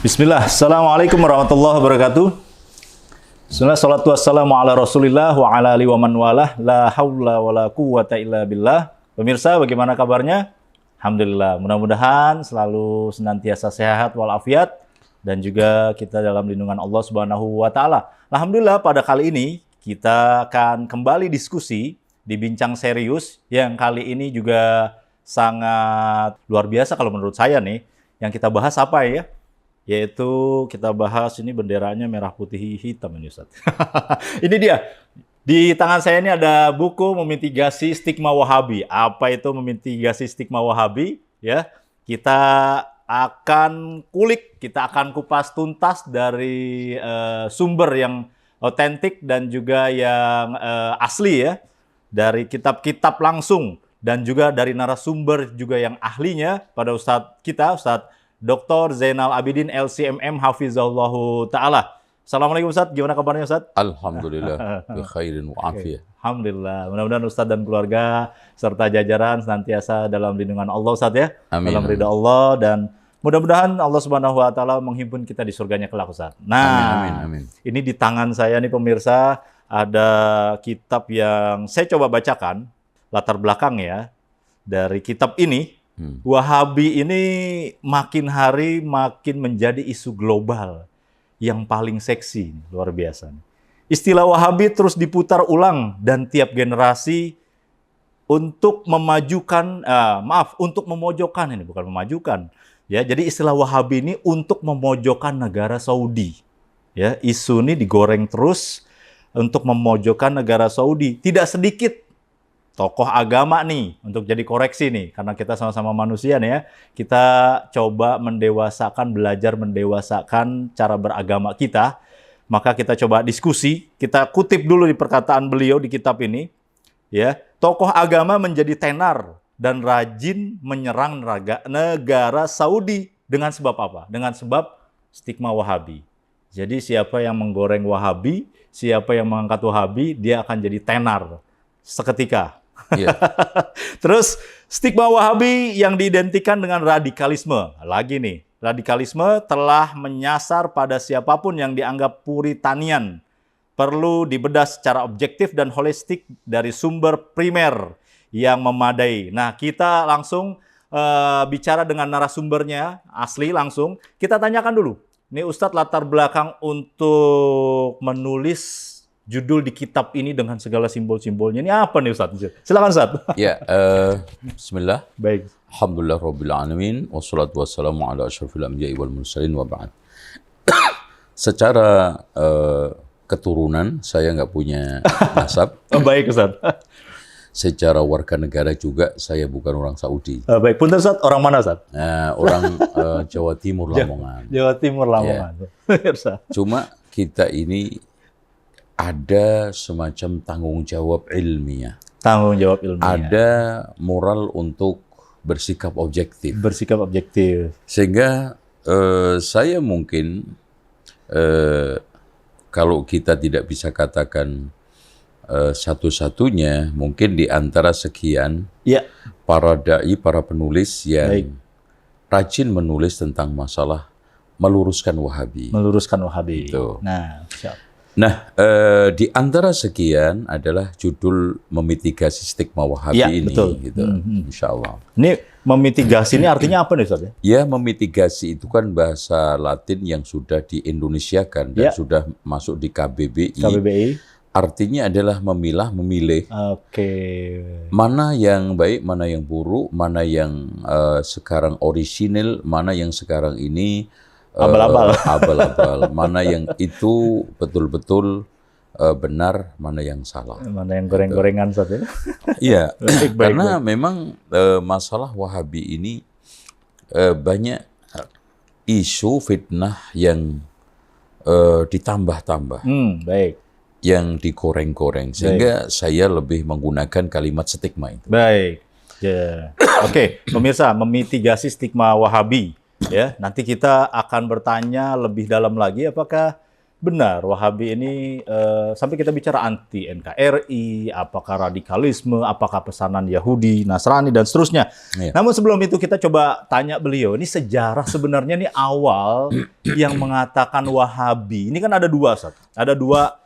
Bismillah, Assalamualaikum warahmatullahi wabarakatuh. Bismillah, salatu wassalamu ala rasulillah wa ala alihi wa man walah. La hawla wa la quwata illa billah. Pemirsa, bagaimana kabarnya? Alhamdulillah, mudah-mudahan selalu senantiasa sehat walafiat dan juga kita dalam lindungan Allah Subhanahu wa taala. Alhamdulillah, pada kali ini kita akan kembali diskusi di Bincang Serius yang kali ini juga sangat luar biasa kalau menurut saya nih. Yang kita bahas apa ya? Yaitu kita bahas ini benderanya merah putih hitam ini Ustaz. Ini dia. Di tangan saya ini ada buku Memitigasi Stigma Wahabi. Apa itu memitigasi stigma Wahabi? Ya, kita akan kulik, kita akan kupas tuntas dari sumber yang otentik dan juga yang asli ya, dari kitab-kitab langsung dan juga dari narasumber juga yang ahlinya pada Ustadz kita, Ustadz Dr. Zainal Abidin LCMM Hafizahullahu Ta'ala. Assalamualaikum Ustadz, gimana kabarnya Ustadz? Alhamdulillah, bi khairin wa afiyah. Alhamdulillah, mudah-mudahan Ustadz dan keluarga serta jajaran senantiasa dalam lindungan Allah Ustadz ya. Amin. Dalam ridha Allah dan mudah-mudahan Allah Subhanahu wa taala menghimpun kita di surganya kelak Ustadz. Nah, amin. Ini di tangan saya nih pemirsa ada kitab yang saya coba bacakan latar belakang ya dari kitab ini. Wahabi ini makin hari makin menjadi isu global yang paling seksi, luar biasa. Istilah Wahabi terus diputar ulang dan tiap generasi untuk memajukan, untuk memojokkan ini bukan memajukan. Ya, jadi istilah Wahabi ini untuk memojokkan negara Saudi. Ya, isu ini digoreng terus untuk memojokkan negara Saudi. Tidak sedikit tokoh agama nih, untuk jadi koreksi nih, karena kita sama-sama manusia nih ya, kita coba mendewasakan, belajar mendewasakan cara beragama kita, maka kita coba diskusi, kita kutip dulu di perkataan beliau di kitab ini, ya, tokoh agama menjadi tenar dan rajin menyerang negara Saudi dengan sebab apa? Dengan sebab stigma Wahabi. Jadi siapa yang menggoreng Wahabi, siapa yang mengangkat Wahabi, dia akan jadi tenar seketika. Yeah. Terus stigma Wahabi yang diidentikan dengan radikalisme. Lagi nih, radikalisme telah menyasar pada siapapun yang dianggap puritanian. Perlu dibedah secara objektif dan holistik dari sumber primer yang memadai. Nah, kita langsung bicara dengan narasumbernya, asli langsung. Kita tanyakan dulu. Ini Ustadz latar belakang untuk menulis judul di kitab ini dengan segala simbol-simbolnya. Ini apa nih Ustadz? Silakan Ustadz. Ya, bismillah. Baik. Alhamdulillah rabbil alamin wassalatu wassalamu ala asyrafil anbiya'i wal mursalin wa ba'd. Secara keturunan saya nggak punya nasab. Baik Ustadz. Secara warga negara juga saya bukan orang Saudi. Baik, punten Ustadz, orang mana Ustadz? Orang Jawa Timur Lamongan. Jawa Timur Lamongan. Ya. Cuma kita ini ada semacam tanggung jawab ilmiah. Tanggung jawab ilmiah. Ada moral untuk bersikap objektif. Bersikap objektif. Sehingga saya mungkin kalau kita tidak bisa katakan satu-satunya, mungkin di antara sekian para dai, para penulis yang rajin menulis tentang masalah meluruskan Wahabi. Meluruskan Wahabi. Gitu. Nah, siap. Nah, di antara sekian adalah judul memitigasi stigma Wahabi ini, betul. Gitu, insya Allah. Ini memitigasi ini artinya apa nih Ustaz? Ya, memitigasi itu kan bahasa Latin yang sudah di-Indonesiakan dan sudah masuk di KBBI. KBBI. Artinya adalah memilah, memilih. Oke. Mana yang baik, mana yang buruk, mana yang sekarang orisinil, mana yang sekarang ini abal-abal, mana yang itu betul-betul benar, mana yang salah. Mana yang goreng-gorengan Ustaz ya? Iya, karena memang masalah Wahabi ini banyak isu fitnah yang ditambah-tambah. Baik. Yang digoreng-goreng, sehingga saya lebih menggunakan kalimat stigma itu. Baik. Yeah. Oke, pemirsa, memitigasi stigma Wahabi. Ya, nanti kita akan bertanya lebih dalam lagi apakah Benar, Wahabi ini sampai kita bicara anti NKRI, apakah radikalisme, apakah pesanan Yahudi, Nasrani, dan seterusnya. Iya. Namun sebelum itu kita coba tanya beliau, ini sejarah sebenarnya nih awal yang mengatakan Wahabi. Ini kan ada dua, Ustaz. Ada dua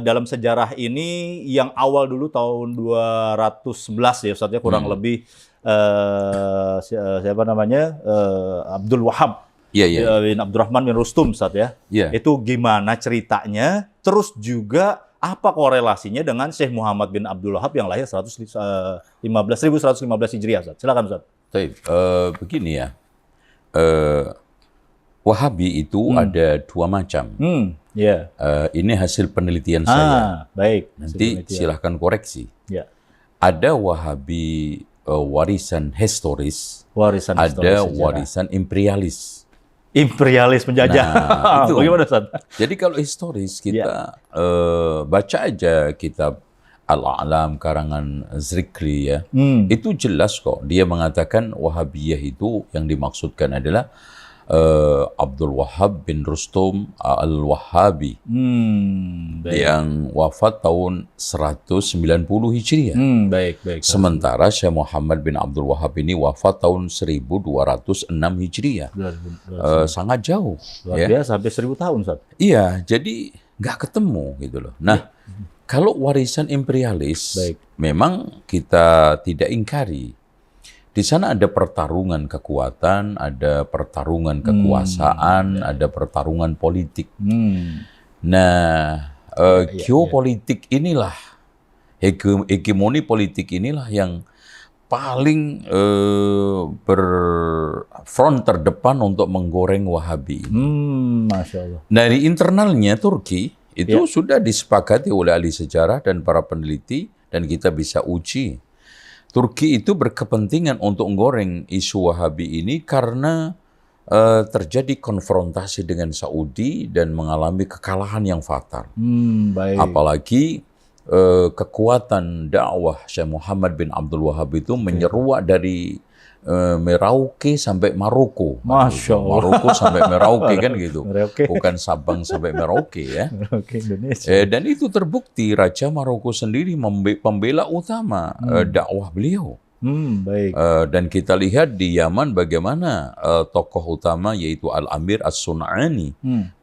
dalam sejarah ini, yang awal dulu tahun 211 ya, Ustaz, ya, kurang lebih siapa namanya? Abdul Wahab. Bin Abdurrahman bin Rustum, Ustaz, ya. Itu gimana ceritanya? Terus juga apa korelasinya dengan Syekh Muhammad bin Abdul Wahab yang lahir 1115 Hijriah, Ustaz? Silakan, Ustaz. Begini ya. Wahabi itu ada dua macam. Ini hasil penelitian saya. Baik. Nanti silahkan koreksi. Ya. Ada Wahabi warisan historis, ada warisan imperialis. Imperialis penjajah. Nah, itu. Bagaimana, Ustaz? Jadi kalau historis kita baca aja kitab Al-A'lam karangan Zikri ya. Itu jelas kok. Dia mengatakan Wahabiyah itu yang dimaksudkan adalah Abdul Wahab bin Rustum Al-Wahabi yang wafat tahun 190 Hijriah. Baik. Sementara Syekh Muhammad bin Abdul Wahab ini wafat tahun 1206 Hijriah. Sangat jauh. Luar biasa, sampai 1000 tahun, Ustaz. Iya, jadi nggak ketemu gitu loh. Nah, kalau warisan imperialis, memang kita tidak ingkari. Di sana ada pertarungan kekuatan, ada pertarungan kekuasaan, ada pertarungan politik. Nah, geopolitik inilah, hegemoni politik inilah yang paling berfront terdepan untuk menggoreng Wahabi. Masya Allah. Dari internalnya Turki itu sudah disepakati oleh ahli sejarah dan para peneliti, dan kita bisa uji. Turki itu berkepentingan untuk menggoreng isu Wahabi ini karena terjadi konfrontasi dengan Saudi dan mengalami kekalahan yang fatal. Apalagi kekuatan dakwah Syekh Muhammad bin Abdul Wahab itu menyeruak dari Merauke sampai Maroko. Masya Allah. Maroko sampai Merauke kan gitu. Bukan Sabang sampai Merauke ya. Indonesia. Dan itu terbukti Raja Maroko sendiri pembela utama dakwah beliau. Dan kita lihat di Yaman bagaimana tokoh utama yaitu Al-Amir As-Sun'ani,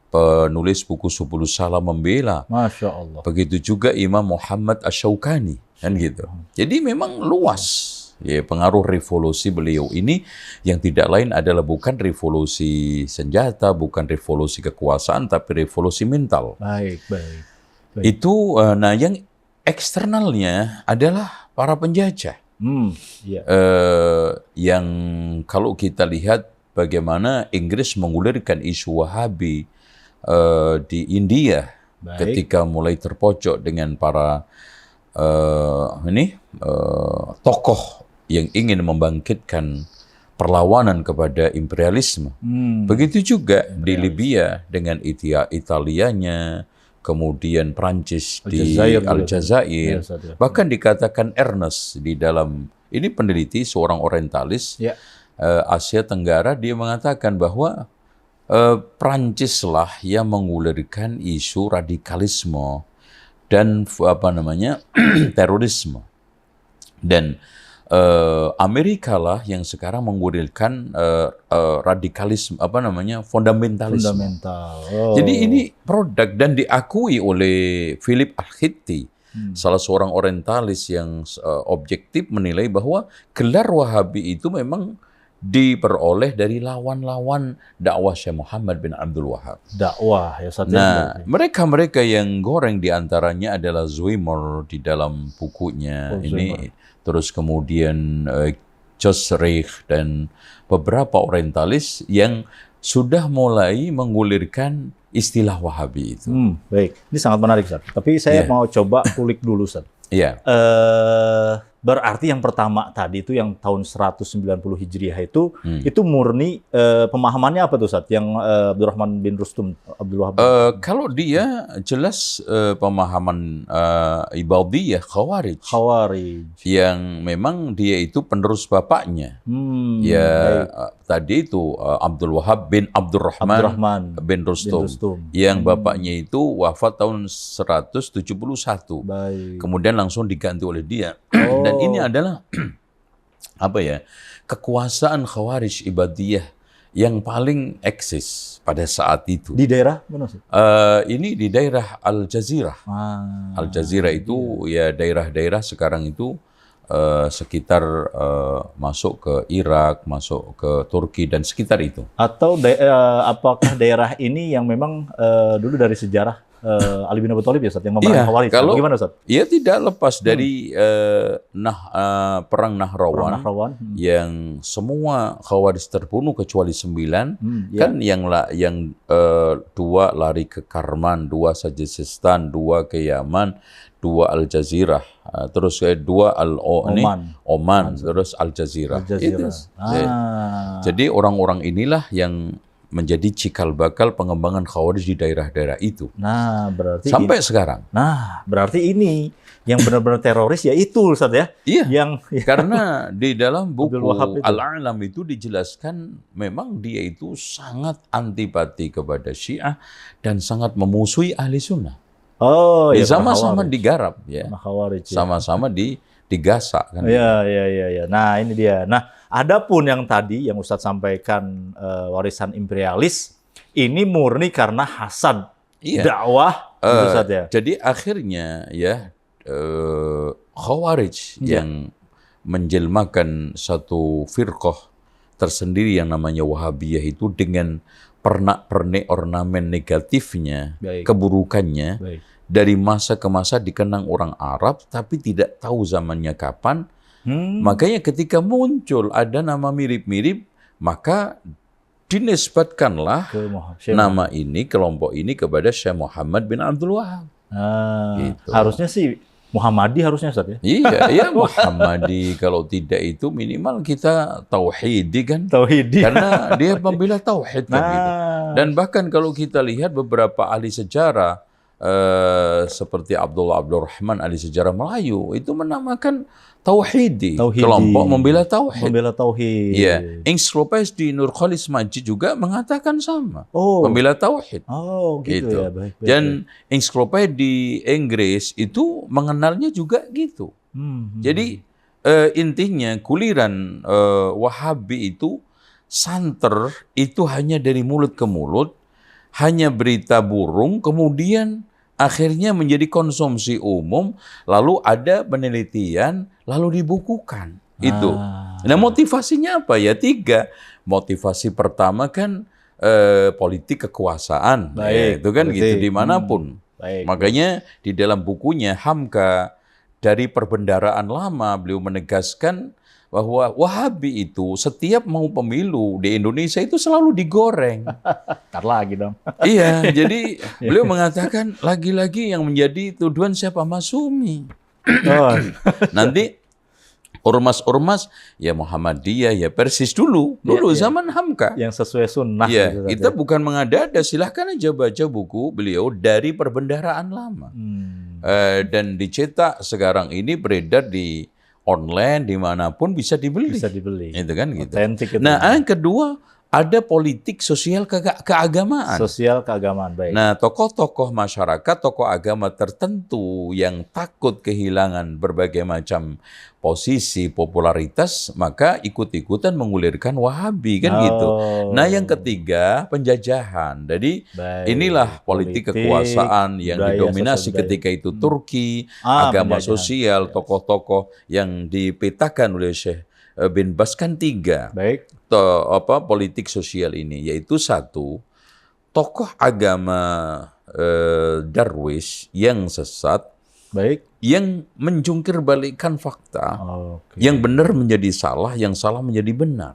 penulis buku Subulus Salam membela. Masya Allah. Begitu juga Imam Muhammad Asy-Syaukani kan gitu. Jadi memang luas. Ya, pengaruh revolusi beliau ini yang tidak lain adalah bukan revolusi senjata, bukan revolusi kekuasaan, tapi revolusi mental. Baik. Itu, nah yang eksternalnya adalah para penjajah. Yang kalau kita lihat bagaimana Inggris menggulirkan isu Wahabi di India ketika mulai terpojok dengan para tokoh yang ingin membangkitkan perlawanan kepada imperialisme. Begitu juga di Libya dengan Italianya, kemudian Prancis di Aljazair. Bahkan dikatakan Ernest di dalam, ini peneliti seorang orientalis Asia Tenggara, dia mengatakan bahwa Prancislah yang mengulirkan isu radikalisme dan terorisme. Dan Amerika lah yang sekarang mengulirkan radikalisme, fundamentalisme. Jadi ini produk dan diakui oleh Philip Al-Khitti, salah seorang orientalis yang objektif menilai bahwa gelar Wahabi itu memang diperoleh dari lawan-lawan dakwah Syekh Muhammad bin Abdul Wahab. Dakwah ya satu. Nah, mereka yang goreng diantaranya adalah Zuhair di dalam bukunya ini. Terus kemudian Jos Reich dan beberapa orientalis yang sudah mulai menggulirkan istilah Wahabi itu. Baik, ini sangat menarik, Ustaz. Tapi saya mau coba kulik dulu, Ustaz. Berarti yang pertama tadi itu yang tahun 190 Hijriah itu murni pemahamannya apa tuh Ustaz? Yang Abdurrahman bin Rustum, Abdul Wahab. Kalau dia jelas pemahaman Ibadiyah, Khawarij. Yang memang dia itu penerus bapaknya. Tadi itu Abdul Wahab bin Abdurrahman bin Rustum. Yang bapaknya itu wafat tahun 171. Kemudian langsung diganti oleh dia. Dan ini adalah kekuasaan Khawarij Ibadiyah yang paling eksis pada saat itu. Di daerah mana sih? Ini di daerah Al-Jazirah. Al-Jazirah itu ya daerah-daerah sekarang itu sekitar masuk ke Irak, masuk ke Turki dan sekitar itu. Atau apakah daerah ini yang memang dulu dari sejarah Ali bin Abi Thalib ya Ustaz, yang memerangi Khawarij? Bagaimana Ustaz? Ia tidak lepas dari perang Nahrawan, yang semua Khawarij terbunuh kecuali 9. Kan yang 2 lari ke Karman, 2 Sajistan, 2 ke Yaman, 2 Al-Jazirah, terus 2 Oman, terus Al-Jazirah. Jadi orang-orang inilah yang menjadi cikal bakal pengembangan Khawarij di daerah-daerah itu. Berarti sampai sekarang. Berarti ini yang benar-benar teroris ya itu Ustaz ya. Iya. Karena di dalam buku Al-A'lam itu dijelaskan memang dia itu sangat antipati kepada Syiah dan sangat memusuhi ahli sunnah. Sama-sama digarap ya. Sama-sama digasak kan. Iya. Nah, ini dia. Nah, adapun yang tadi yang Ustadz sampaikan warisan imperialis ini murni karena hasad dakwah Ustadz ya. Jadi akhirnya ya Khawarij yang menjelmakan satu firqah tersendiri yang namanya Wahabiyah itu dengan pernak-pernik ornamen negatifnya, keburukannya. Dari masa ke masa dikenang orang Arab, tapi tidak tahu zamannya kapan. Makanya ketika muncul ada nama mirip-mirip, maka dinisbatkanlah nama ini, kelompok ini kepada Syekh Muhammad bin Abdul Wahab. Gitu. Harusnya sih Muhammadi harusnya Ustaz ya? Iya Muhammadi. Kalau tidak itu minimal kita tauhidi kan? Karena dia pembela tauhid kan gitu. Dan bahkan kalau kita lihat beberapa ahli sejarah, seperti Abdurrahman ahli sejarah Melayu itu menamakan tauhidi, kelompok membela tauhid. Iya, Encyclopedia di Nurkhalis Majid juga mengatakan sama, membela tauhid. Gitu. Ya, baik. Dan Encyclopedia di Inggris itu mengenalnya juga gitu. Jadi intinya kuliran Wahabi itu santer itu hanya dari mulut ke mulut, hanya berita burung, kemudian akhirnya menjadi konsumsi umum, lalu ada penelitian, lalu dibukukan. Itu. Nah motivasinya apa ya? 3. Motivasi pertama kan politik kekuasaan. Itu kan gitu dimanapun. Makanya di dalam bukunya Hamka dari perbendaraan lama, beliau menegaskan bahwa Wahabi itu setiap mau pemilu di Indonesia itu selalu digoreng. Ntar lagi dong. Iya, jadi beliau mengatakan lagi-lagi yang menjadi tuduhan siapa? Masyumi. Nanti ormas-ormas ya Muhammadiyah ya persis dulu zaman Hamka. Yang sesuai sunnah. Ya, gitu, kita bukan mengada-ada, silahkan aja baca buku beliau dari perbendaharaan lama. Dan dicetak sekarang ini beredar di online dimanapun bisa dibeli. Itu kan gitu. Nah, yang kedua ada politik sosial keagamaan. Baik. Nah, tokoh-tokoh masyarakat, tokoh agama tertentu yang takut kehilangan berbagai macam posisi popularitas, maka ikut-ikutan mengulirkan Wahabi kan gitu. Nah, yang ketiga penjajahan. Jadi inilah politik kekuasaan yang didominasi ketika itu Turki, agama sosial, tokoh-tokoh yang dipetakan oleh Syekh bin Bas kan 3. Politik sosial ini, yaitu 1, tokoh agama Darwis yang sesat, yang menjungkir balikkan fakta, yang benar menjadi salah, yang salah menjadi benar,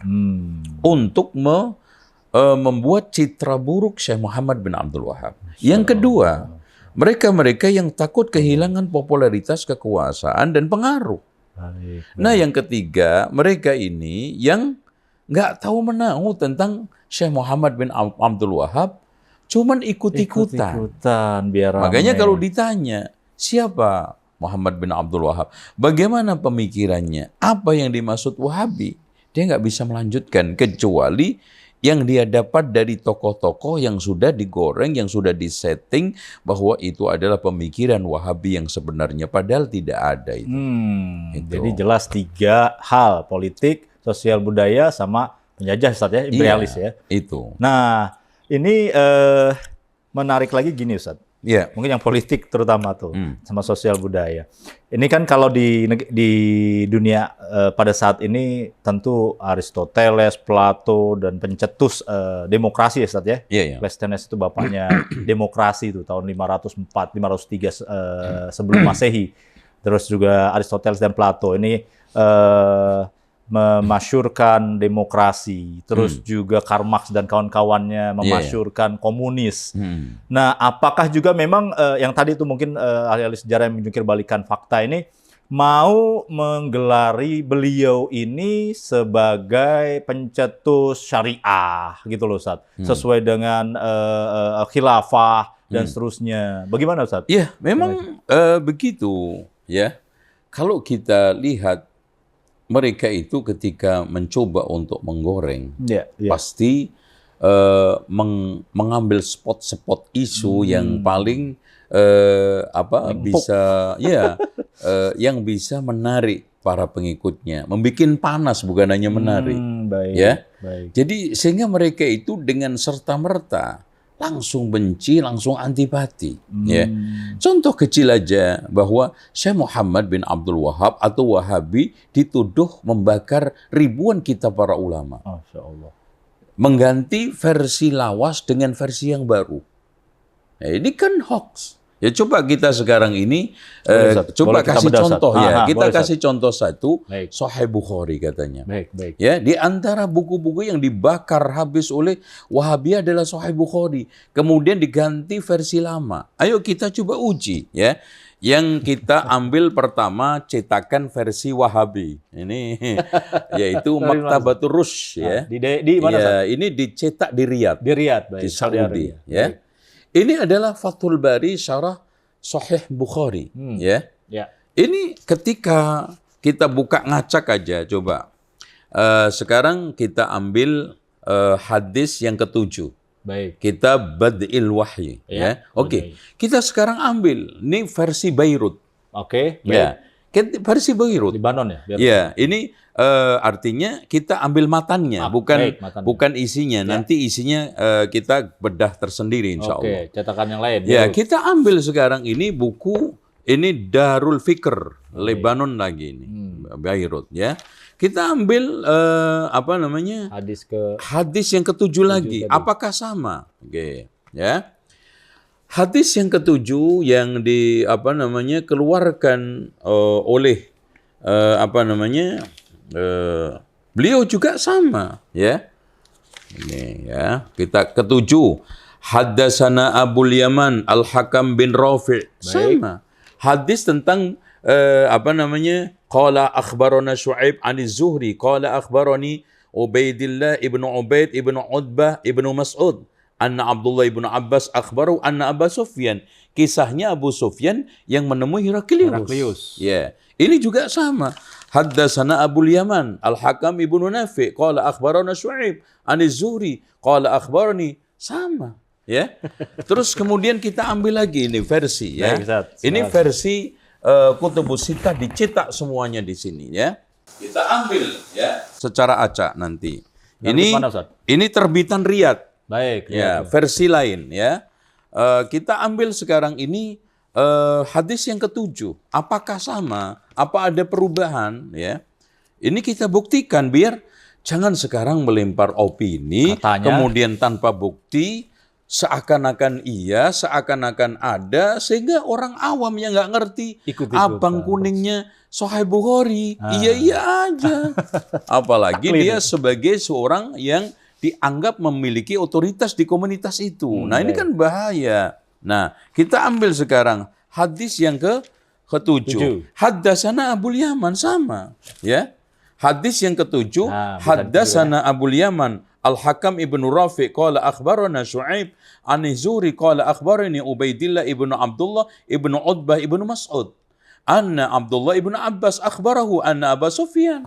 untuk membuat citra buruk Syekh Muhammad bin Abdul Wahab. Yang kedua, mereka-mereka yang takut kehilangan popularitas, kekuasaan, dan pengaruh. Baik. Nah, yang ketiga, mereka ini yang nggak tahu menahu tentang Syekh Muhammad bin Abdul Wahab, cuman ikut-ikutan. Ikut-ikutan biar Makanya rame. kalau ditanya, siapa Muhammad bin Abdul Wahab? Bagaimana pemikirannya? Apa yang dimaksud Wahabi? Dia nggak bisa melanjutkan, kecuali yang dia dapat dari tokoh-tokoh yang sudah digoreng, yang sudah disetting, bahwa itu adalah pemikiran Wahabi yang sebenarnya, padahal tidak ada itu. Jadi jelas 3 hal, politik, sosial budaya, sama penjajah, Ustaz ya, imperialis ya. Itu. Nah, ini menarik lagi gini, Ustaz. Ya. Mungkin yang politik terutama tuh, sama sosial budaya. Ini kan kalau di dunia pada saat ini tentu Aristoteles, Plato, dan pencetus demokrasi ya, Ustaz ya. Iya. Cleisthenes itu bapaknya demokrasi itu tahun 504, 503 sebelum Masehi. Terus juga Aristoteles dan Plato ini memasyurkan demokrasi, terus juga Karl Marx dan kawan-kawannya memasyurkan komunis. Nah, apakah juga memang yang tadi itu mungkin ahli-ahli sejarah yang menjungkir balikan fakta ini mau menggelari beliau ini sebagai pencetus syariah gitu loh, Ustaz. Sesuai dengan khilafah dan seterusnya. Bagaimana, Ustaz? Iya, memang begitu ya. Kalau kita lihat mereka itu ketika mencoba untuk menggoreng, pasti mengambil spot-spot isu yang paling bisa yang bisa menarik para pengikutnya, membikin panas bukan hanya menarik. Baik. Jadi sehingga mereka itu dengan serta-merta langsung benci, langsung antipati. Ya. Contoh kecil aja bahwa Syekh Muhammad bin Abdul Wahab atau Wahabi dituduh membakar ribuan kitab para ulama. Masya Allah. Mengganti versi lawas dengan versi yang baru. Nah, ini kan hoax. Ya coba kita sekarang ini coba kasih contoh ya. Kita kasih contoh satu, Sahih Bukhari katanya. Baik. Ya, di antara buku-buku yang dibakar habis oleh Wahabi adalah Sahih Bukhari. Kemudian diganti versi lama. Ayo kita coba uji ya. Yang kita ambil pertama cetakan versi Wahabi. Ini yaitu Maktabatur Rush ya. Di mana? Ya, ini dicetak di Riyadh. Di Riyadh, baik. Di Saudi ya. Ini adalah Fathul Bari Syarah Sahih Bukhari. Ya. Ini ketika kita buka ngacak aja, coba. Sekarang kita ambil hadis yang ke-7. Baik. Kita Bad'il Wahyi. Ya. Oke. Kita sekarang ambil. Ini versi Beirut. Oke. Ya. Versi Beirut. Libanon ya? Ya. Ini artinya kita ambil matannya, bukan isinya. Nanti isinya kita bedah tersendiri insya Allah. Oke, cetakan yang lain. Ya, kita ambil sekarang ini buku, ini Darul Fikr, Lebanon lagi ini, Beirut ya. Kita ambil hadis yang ke-7 lagi. Apakah sama? Oke, ya. Hadis yang ke-7 yang keluarkan oleh beliau juga sama ya. Ini ya, kita ke-7. Haddatsana Abul Yaman Al-Hakam bin Rafi'. Sama. Hadis tentang qala akhbarana Syu'aib 'an Az-Zuhri qala akhbarani Ubaidillah ibnu Ubaid ibnu Utbah ibnu Mas'ud anna Abdullah ibnu Abbas akhbaru anna Abu Sufyan. Kisahnya Abu Sufyan yang menemui Heraklius. Ya. Ini juga sama. Haddatsana Abul Yaman Al-Hakam ibnu Nafi' qala akhbarana Syu'aib 'an Az-Zuhri qala akhbarani. Sama ya. Terus kemudian kita ambil lagi ini versi ya. Ini versi Kutubus Sittah dicetak semuanya di sini ya. Kita ambil ya secara acak nanti. Ini terbitan Riyadh. Baik. Ya, versi lain ya. Kita ambil sekarang ini hadis yang ke-7. Apakah sama? Apa ada perubahan? Ya, ini kita buktikan biar jangan sekarang melempar opini, kemudian tanpa bukti, seakan-akan iya, seakan-akan ada, sehingga orang awam yang nggak ngerti abang kuningnya Sahih Bukhari, iya aja. Apalagi dia sebagai seorang yang dianggap memiliki otoritas di komunitas itu. Nah ini kan bahaya. Nah kita ambil sekarang hadis yang ketujuh. Haddatsana Abul Yaman sama, ya. Hadis yang ketujuh, haddatsana Abul Yaman Al-Hakam ibnu Rafi qala akhbarana Syu'aib an Zuhri qala akhbarani Ubaidillah ibnu Abdullah ibnu Utbah ibnu Mas'ud anna Abdullah ibnu Abbas akhbarahu anna Abu Sufyan.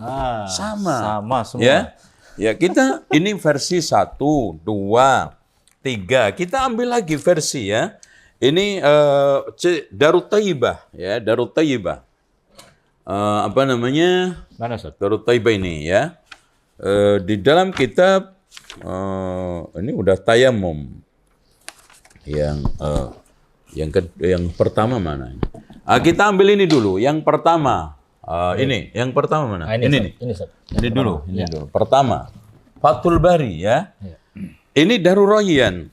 Sama semua. Ya, kita ini versi 1, 2, 3. Kita ambil lagi versi ya. Ini Darut Thayyibah ya, Darut Thayyibah. Apa namanya? Mana, Ustaz? Darut Thayyibah ini ya. Di dalam kitab ini udah tayamum. Yang pertama mana? Kita ambil ini dulu. Yang pertama. Yang pertama mana? Ini nih. Ini dulu. Pertama. Fathul Bari ya. Ini Darur Rayyan.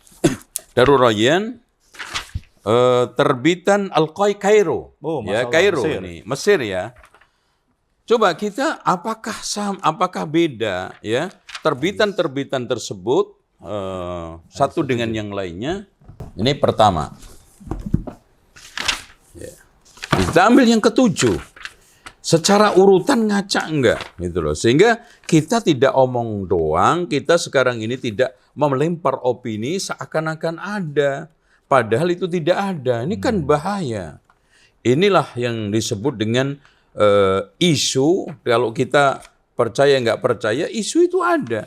Darur Rayyan terbitan Al-Kairo. Ya, Kairo Mesir. ini, Mesir ya. Coba kita apakah beda ya terbitan-terbitan tersebut satu dengan yang lainnya? Ini pertama. Ya. Kita ambil yang ketujuh. Secara urutan ngaca enggak gitu loh. Sehingga kita tidak omong doang, kita sekarang ini tidak melempar opini seakan-akan ada. Padahal itu tidak ada. Ini kan bahaya. Inilah yang disebut dengan isu. Kalau kita percaya nggak percaya, isu itu ada.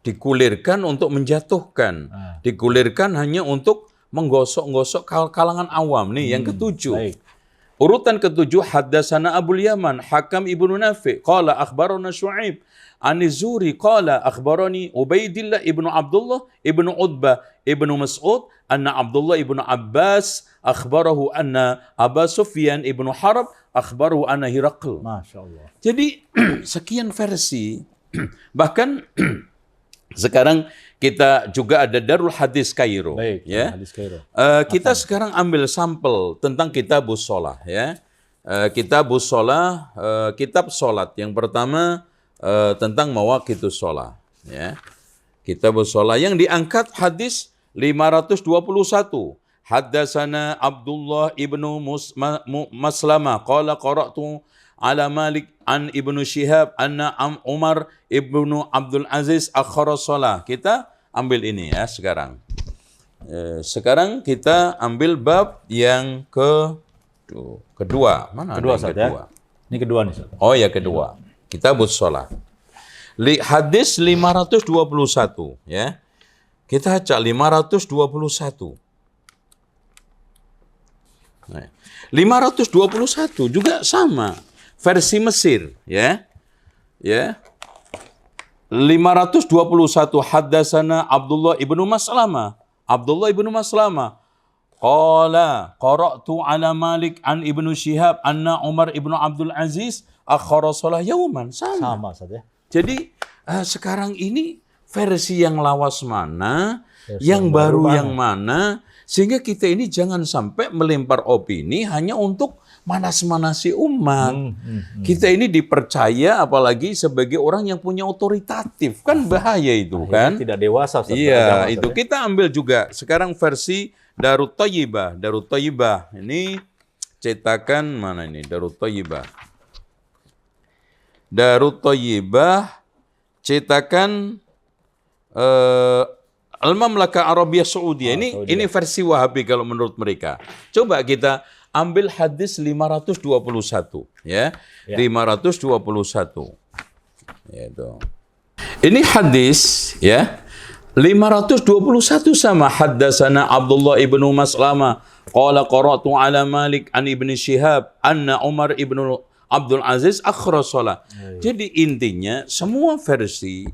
Digulirkan untuk menjatuhkan. Digulirkan hanya untuk menggosok-gosok kalangan awam. Nih yang ketujuh. Baik. Urutan ketujuh, haddatsana Abul Yaman, Hakam ibnu Nafi, qala akhbarana Syu'aib, an Zuhri qala akhbarani Ubaidillah ibnu Abdullah ibnu Utbah ibnu Mas'ud, anna Abdullah ibnu Abbas akhbarahu anna Abu Sufyan ibnu Harb akhbarahu anna Hiraql. Masya Allah. Jadi sekian versi. Bahkan sekarang kita juga ada Darul Hadis Kairo. Baik, ya. Hadis Kairo. Kita sekarang ambil sampel tentang Kitabus Shalah ya. Kitabus Shalah, kitab salat. Yang pertama tentang Mawaqitus Shalah ya. Kitabus Shalah yang diangkat hadis 521. Haddatsana Abdullah ibnu Maslamah qala qara'tu ala Malik an Ibnu Syihab anna Umar ibnu Abdul Aziz akhara shalah. Kita ambil ini ya sekarang. Sekarang kita ambil bab yang kedua. Mana Kedua, ada yang Ustaz, ya? kedua? Ini kedua nih, Ustaz. Oh ya, kedua. Kitabus Shalah. Hadis 521 ya. Kita baca 521. Nah, 521 juga sama. Versi Mesir, ya. Ya. 521 haddatsana Abdullah ibnu Maslamah. Abdullah ibnu Maslamah qala qara'tu ala Malik an Ibnu Syihab anna Umar ibnu Abdul Aziz akhara shalah yauman. Sama, Ustaz ya. Jadi sekarang ini versi yang lawas mana, yang baru yang mana, sehingga kita ini jangan sampai melempar opini hanya untuk manas-manasi umat. Kita ini dipercaya apalagi sebagai orang yang punya otoritatif. Kan bahaya itu kan. Tidak dewasa. Ustaz, iya, itu kita ambil juga. Sekarang versi Darut Thayyibah. Darut Thayyibah. Ini cetakan mana ini? Darut Thayyibah. Darut Thayyibah cetakan Al-Mamlakah Arabiyah Saudiyah. Ini versi Wahabi kalau menurut mereka. Coba kita ambil hadis 521 ya. 521. Yaitu. Ini hadis ya. 521 sama haddatsana Abdullah ibnu Maslamah qala qara'tu ala Malik an Ibnu Syihab anna Umar ibnu Abdul Aziz akhra shalah. Jadi intinya semua versi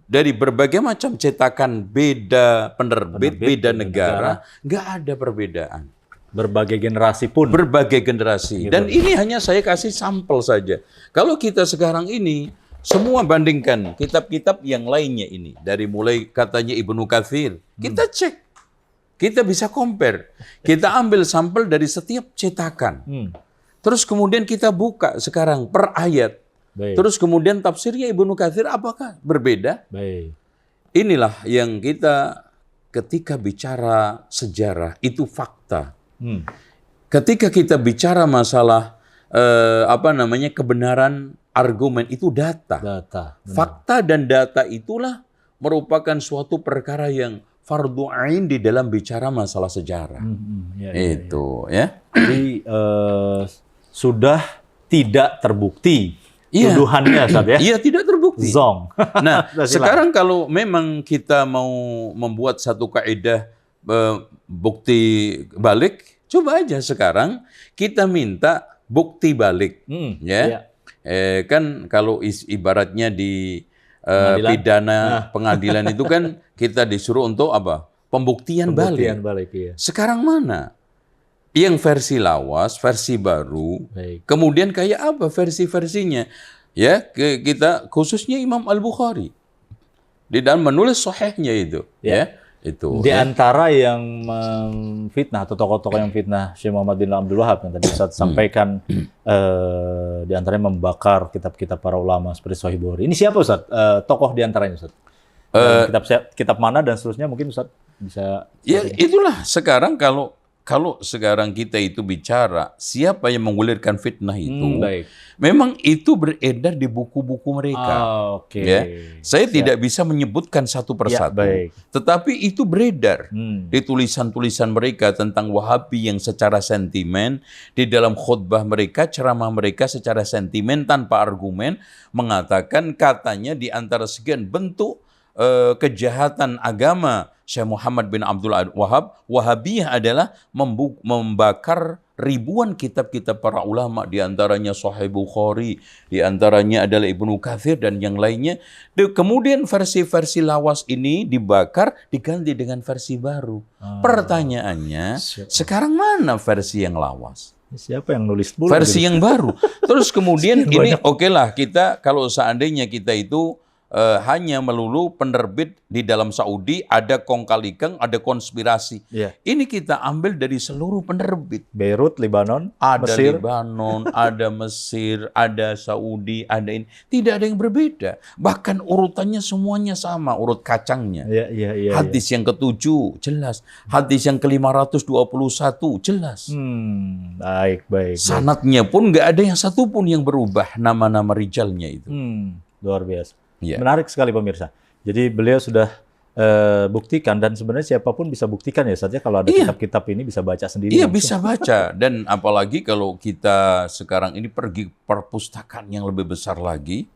dari berbagai macam cetakan, beda penerbit, beda negara, nggak ada perbedaan. Berbagai generasi pun. Berbagai generasi. Gitu. Dan ini hanya saya kasih sampel saja. Kalau kita sekarang ini, semua bandingkan kitab-kitab yang lainnya ini. Dari mulai katanya Ibnu Katsir, kita cek. Kita bisa compare. Kita ambil sampel dari setiap cetakan. Terus kemudian kita buka sekarang per ayat. Baik. Terus kemudian tafsirnya Ibnu Katsir apakah berbeda? Baik. Inilah yang kita ketika bicara sejarah itu fakta. ketika kita bicara masalah kebenaran argumen itu data. Fakta dan data itulah merupakan suatu perkara yang fardhu ain di dalam bicara masalah sejarah. Ya. Jadi sudah tidak terbukti tuduhannya, Ustaz, ya? Iya, tidak terbukti. Zong. Nah, sekarang kalau memang kita mau membuat satu kaidah bukti balik, coba aja sekarang kita minta bukti balik, ya. Kan kalau ibaratnya di pidana pengadilan itu kan kita disuruh untuk apa? Pembuktian balik. Iya. Sekarang mana? Yang versi lawas, versi baru, kemudian kayak apa versi-versinya? Ya, kita khususnya Imam Al-Bukhari di dalam menulis sahihnya itu, itu. Di antara yang memfitnah atau tokoh-tokoh yang fitnah Syekh Muhammad bin Abdul Wahab yang tadi Ustaz sampaikan, di antaranya membakar kitab-kitab para ulama seperti Sahih Bukhari. Ini siapa, Ustaz? Tokoh di antaranya, Ustaz? Kitab mana dan seterusnya mungkin Ustaz bisa. Ya, itulah sekarang kalau sekarang kita itu bicara siapa yang mengulirkan fitnah itu, memang itu beredar di buku-buku mereka. Ya, saya tidak bisa menyebutkan satu persatu, tetapi itu beredar di tulisan-tulisan mereka tentang Wahabi yang secara sentimen, di dalam khutbah mereka, ceramah mereka secara sentimen tanpa argumen mengatakan katanya di antara sekian bentuk kejahatan agama Syekh Muhammad bin Abdul Wahab, Wahabiyah adalah membakar ribuan kitab-kitab para ulama, di antaranya Sahih Bukhari, di antaranya adalah Ibnu Katsir dan yang lainnya. Kemudian versi-versi lawas ini dibakar, diganti dengan versi baru. Pertanyaannya, sekarang mana versi yang lawas? Siapa yang nulis pula? Versi yang baru. Terus kemudian ini okelah kita kalau seandainya kita itu hanya melulu penerbit di dalam Saudi, ada kong kali keng, ada konspirasi. Ini kita ambil dari seluruh penerbit. Beirut, Lebanon, ada Mesir. Lebanon, ada Mesir, ada Saudi, ada ini. Tidak ada yang berbeda. Bahkan urutannya semuanya sama, urut kacangnya. Hadis yang ke-7 jelas, hadis yang ke-521 jelas. Baik. Sanadnya pun nggak ada yang satu pun yang berubah, nama-nama rijalnya itu. Luar biasa. Menarik sekali pemirsa. Jadi beliau sudah buktikan, dan sebenarnya siapapun bisa buktikan ya saja kalau ada kitab-kitab ini bisa baca sendiri. Iya, bisa baca. Dan apalagi kalau kita sekarang ini pergi perpustakaan yang lebih besar lagi,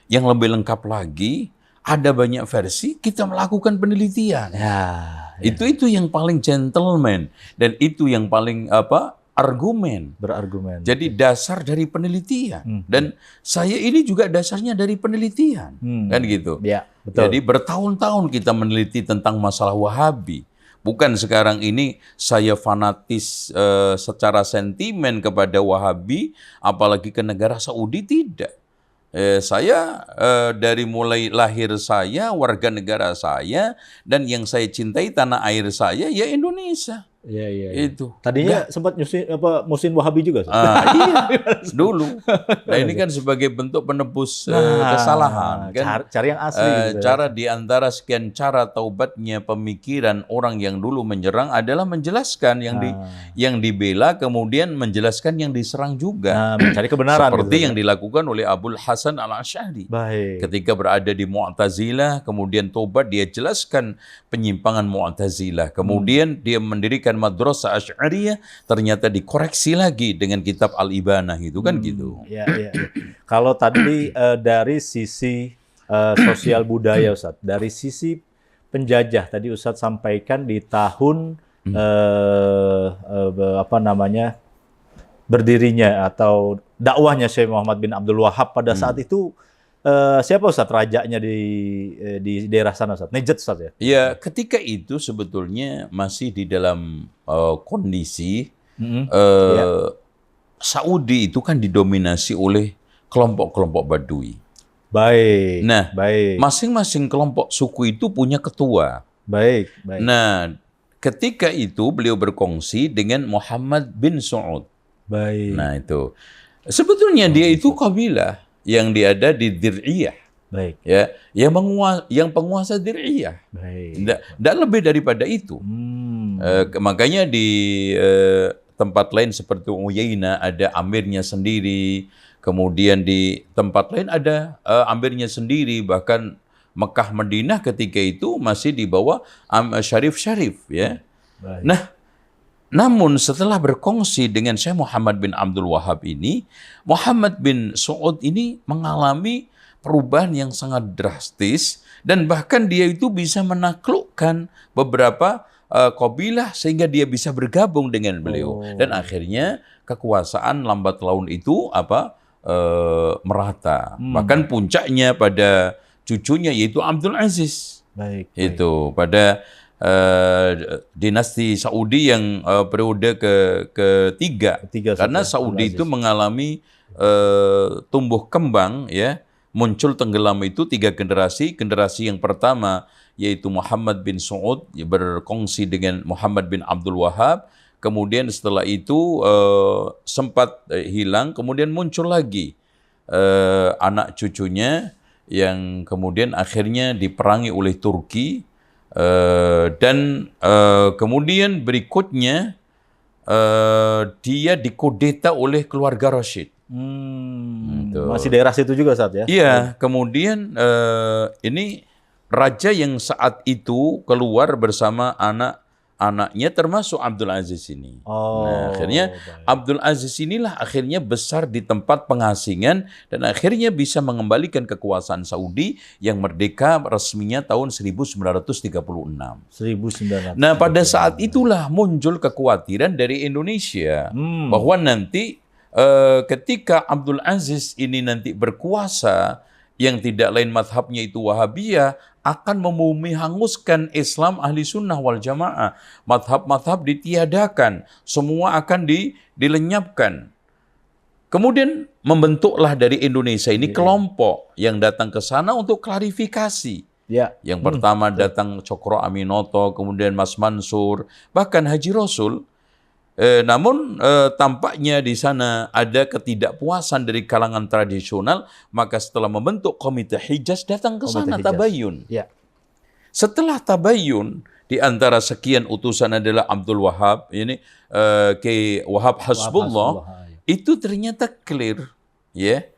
yang lebih lengkap lagi, ada banyak versi, kita melakukan penelitian. Itu yang paling gentleman, dan itu yang paling berargumen. Jadi dasar dari penelitian. Dan saya ini juga dasarnya dari penelitian. Kan gitu. Betul. Jadi bertahun-tahun kita meneliti tentang masalah Wahabi. Bukan sekarang ini saya fanatis secara sentimen kepada Wahabi, apalagi ke negara Saudi, tidak. Saya dari mulai lahir saya, warga negara saya, dan yang saya cintai tanah air saya, ya Indonesia. Itu. Tadinya sempat musim Wahabi juga. Iya, dulu. Nah, ini kan sebagai bentuk penebus kesalahan. Kan? Cari yang asli. Cara di antara sekian cara taubatnya pemikiran orang yang dulu menyerang adalah menjelaskan yang dibela, kemudian menjelaskan yang diserang juga. Mencari kebenaran. Seperti yang dilakukan oleh Abul Hasan Al-Asy'ari. Ketika berada di Mu'tazilah, kemudian taubat, dia jelaskan penyimpangan Mu'tazilah. Kemudian dia mendirikan madrasah Asy'ariyah, ternyata dikoreksi lagi dengan kitab Al-Ibanah itu kan gitu. Kalau tadi dari sisi sosial budaya, Ustaz, dari sisi penjajah tadi Ustaz sampaikan di tahun berdirinya atau dakwahnya Syekh Muhammad bin Abdul Wahab pada saat itu, siapa Ustaz rajanya di daerah sana, Ustaz? Najd, Ustaz, ya? Ya, ketika itu sebetulnya masih di dalam kondisi Saudi itu kan didominasi oleh kelompok-kelompok Badui. Nah, masing-masing kelompok suku itu punya ketua. Nah, ketika itu beliau berkongsi dengan Muhammad bin Saud. Nah, itu sebetulnya dia itu kabilah yang dia ada di Dir'iyah. Ya, yang penguasa Dir'iyah. Tidak lebih daripada itu. Makanya di tempat lain seperti Uyainah ada amirnya sendiri, kemudian di tempat lain ada amirnya sendiri, bahkan Mekah Madinah ketika itu masih di bawah syarif-syarif ya. Baik. Nah, namun setelah berkongsi dengan Syekh Muhammad bin Abdul Wahab ini, Muhammad bin Saud ini mengalami perubahan yang sangat drastis dan bahkan dia itu bisa menaklukkan beberapa kabilah sehingga dia bisa bergabung dengan beliau. Dan akhirnya kekuasaan lambat laun itu merata. Bahkan puncaknya pada cucunya yaitu Abdul Aziz. Baik. Itu pada dinasti Saudi yang periode ketiga. Karena Saudi itu mengalami tumbuh kembang ya, muncul tenggelam itu 3 generasi. Generasi yang pertama yaitu Muhammad bin Saud berkongsi dengan Muhammad bin Abdul Wahab. Kemudian setelah itu sempat hilang, kemudian muncul lagi anak cucunya yang kemudian akhirnya diperangi oleh Turki. Dan kemudian berikutnya dia dikudeta oleh keluarga Rashid. Masih daerah situ juga saat ya? Iya, kemudian ini raja yang saat itu keluar bersama anak-anaknya termasuk Abdul Aziz ini. Nah, akhirnya Abdul Aziz inilah akhirnya besar di tempat pengasingan dan akhirnya bisa mengembalikan kekuasaan Saudi yang merdeka resminya tahun 1936. 1936. Nah, pada saat itulah muncul kekhawatiran dari Indonesia bahwa nanti ketika Abdul Aziz ini nanti berkuasa yang tidak lain madhabnya itu Wahabiyah, akan membumi hanguskan Islam ahli sunnah wal jamaah. Madhab-madhab ditiadakan, semua akan dilenyapkan. Kemudian membentuklah dari Indonesia ini kelompok yang datang ke sana untuk klarifikasi. Ya. Yang pertama datang Cokro Aminoto, kemudian Mas Mansur, bahkan Haji Rasul. Namun tampaknya di sana ada ketidakpuasan dari kalangan tradisional, maka setelah membentuk Komite Hijaz datang ke sana tabayun. Ya. Setelah tabayun, di antara sekian utusan adalah Abdul Wahab, ini Ki Wahab Hasbullah, itu ternyata clear, ya.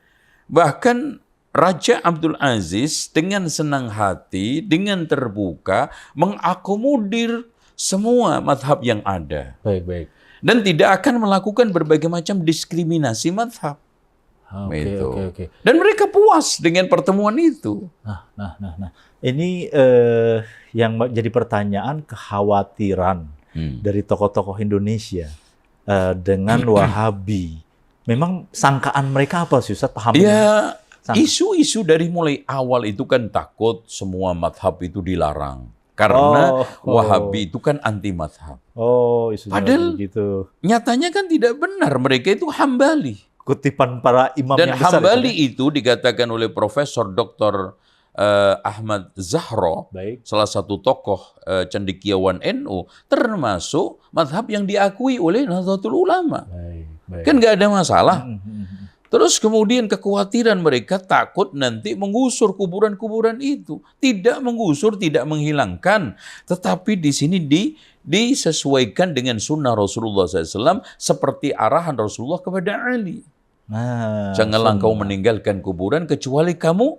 Bahkan Raja Abdul Aziz dengan senang hati, dengan terbuka, mengakomodir semua madhab yang ada. Baik. Dan tidak akan melakukan berbagai macam diskriminasi madhab. Oke. Dan mereka puas dengan pertemuan itu. Nah. Ini yang jadi pertanyaan, kekhawatiran dari tokoh-tokoh Indonesia dengan Wahabi. Memang sangkaan mereka apa sih Ustaz? Paham? Ya, isu-isu dari mulai awal itu kan takut semua madhab itu dilarang. Karena Wahabi itu kan anti madhab. Padahal gitu. Nyatanya kan tidak benar. Mereka itu Hambali. Kutipan para imam dan yang besar. Dan Hambali itu dikatakan oleh Profesor Dr. Ahmad Zahro, salah satu tokoh cendekiawan NU, termasuk madhab yang diakui oleh Nahdlatul Ulama. Kan nggak ada masalah. Terus kemudian kekhawatiran mereka takut nanti menggusur kuburan-kuburan itu. Tidak menggusur, tidak menghilangkan. Tetapi di sini disesuaikan dengan sunnah Rasulullah SAW seperti arahan Rasulullah kepada Ali. Janganlah kau meninggalkan kuburan kecuali kamu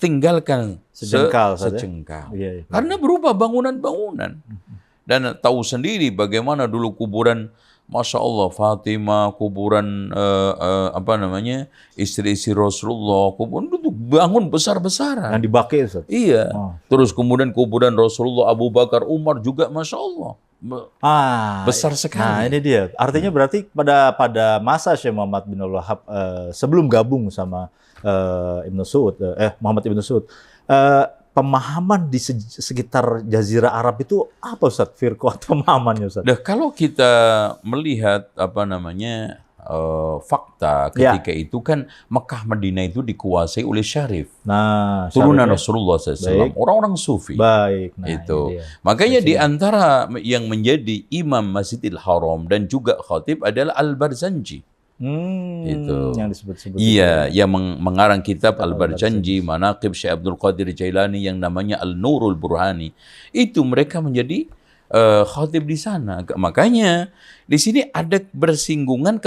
tinggalkan sejengkal. Karena berubah bangunan-bangunan. Dan tahu sendiri bagaimana dulu kuburan, Masya Allah, Fatimah, kuburan istri-istri Rasulullah, kuburan itu bangun besar-besaran. Yang dibakar, Ustaz? Iya. Terus kemudian kuburan Rasulullah, Abu Bakar, Umar juga, Masya Allah, besar sekali. Nah ini dia. Artinya berarti pada masa Syekh Muhammad bin Abdul Wahab sebelum gabung sama Muhammad Ibn Saud, pemahaman di sekitar Jazirah Arab itu apa Ustaz? Firqah pemahamannya Ustaz? Nah, kalau kita melihat fakta ketika itu kan Mekah Madinah itu dikuasai oleh Syarif. Turunan Rasulullah SAW, orang-orang Sufi. Itu. Makanya di antara yang menjadi imam Masjidil Haram dan juga khatib adalah Al-Barzanji. Itu. Yang disebut-sebut. Iya, yang mengarang kitab Al-Barzanji, Manaqib Syekh Abdul Qadir Jailani yang namanya Al-Nurul Burhani. Itu mereka menjadi khatib di sana. Makanya di sini ada ketersinggungan.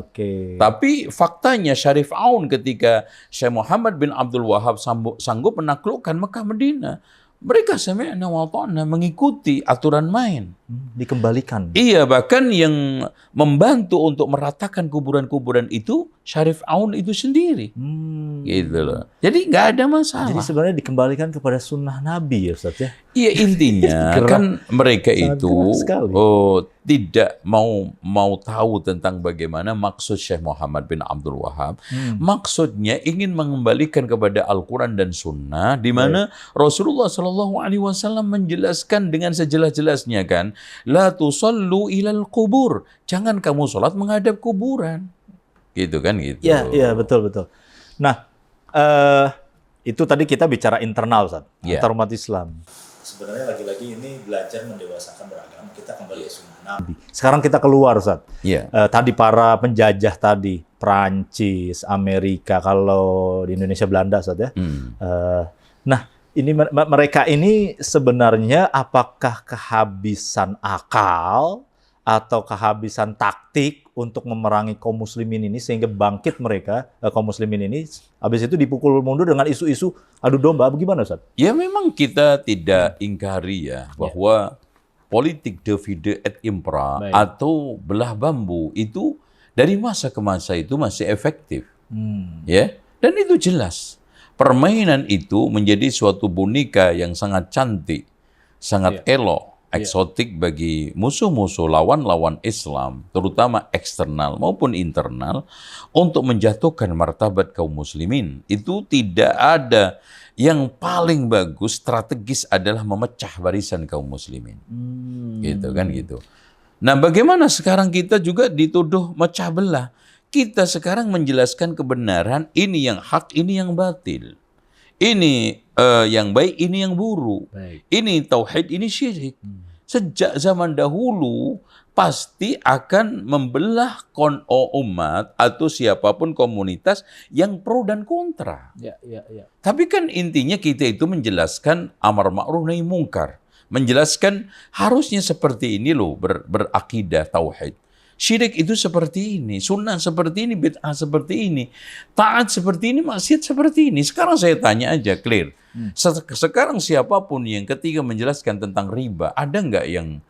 Oke. Tapi faktanya Syarif Aun ketika Syekh Muhammad bin Abdul Wahab sanggup menaklukkan Mekah Madinah, mereka sami'na wa ta'na, mengikuti aturan main. Dikembalikan. Iya, bahkan yang membantu untuk meratakan kuburan-kuburan itu Syarif Aun itu sendiri. Gitu loh. Jadi nggak ada masalah. Jadi sebenarnya dikembalikan kepada sunnah Nabi ya Ustaz ya? Iya, intinya kan mereka itu tidak mau tahu tentang bagaimana maksud Syekh Muhammad bin Abdul Wahab. Maksudnya ingin mengembalikan kepada Al-Quran dan Sunnah, di mana Rasulullah SAW menjelaskan dengan sejelas-jelasnya kan, la tusallu ilal kubur, jangan kamu sholat menghadap kuburan, gitu kan gitu. Iya betul. Nah itu tadi kita bicara internal Ustaz, antar umat Islam. Sebenarnya lagi-lagi ini belajar mendewasakan beragama, kita kembali ke sunnah Nabi. Sekarang kita keluar, Ustaz. Tadi para penjajah tadi, Prancis, Amerika, kalau di Indonesia Belanda, Ustaz ya. Nah, ini mereka ini sebenarnya apakah kehabisan akal atau kehabisan taktik untuk memerangi kaum muslimin ini sehingga bangkit mereka, kaum muslimin ini, habis itu dipukul mundur dengan isu-isu adu domba, bagaimana Ustaz? Ya memang kita tidak ingkari ya bahwa politik divide et impera atau belah bambu itu dari masa ke masa itu masih efektif. Ya, dan itu jelas. Permainan itu menjadi suatu boneka yang sangat cantik, sangat elok, eksotik bagi musuh-musuh lawan-lawan Islam, terutama eksternal maupun internal, untuk menjatuhkan martabat kaum muslimin. Itu tidak ada yang paling bagus, strategis adalah memecah barisan kaum muslimin. Gitu kan gitu. Nah, bagaimana sekarang kita juga dituduh mecah belah? Kita sekarang menjelaskan kebenaran, ini yang hak, ini yang batil. Ini yang baik, ini yang buruk. Ini tauhid, ini syirik. Sejak zaman dahulu pasti akan membelah umat atau siapapun komunitas yang pro dan kontra. Tapi kan intinya kita itu menjelaskan amar ma'ruf nahi mungkar. Menjelaskan harusnya seperti ini loh berakidah tauhid. Syirik itu seperti ini, sunnah seperti ini, bid'ah seperti ini, taat seperti ini, maksiat seperti ini. Sekarang saya tanya aja, clear. Sekarang siapapun yang ketika menjelaskan tentang riba, ada nggak yang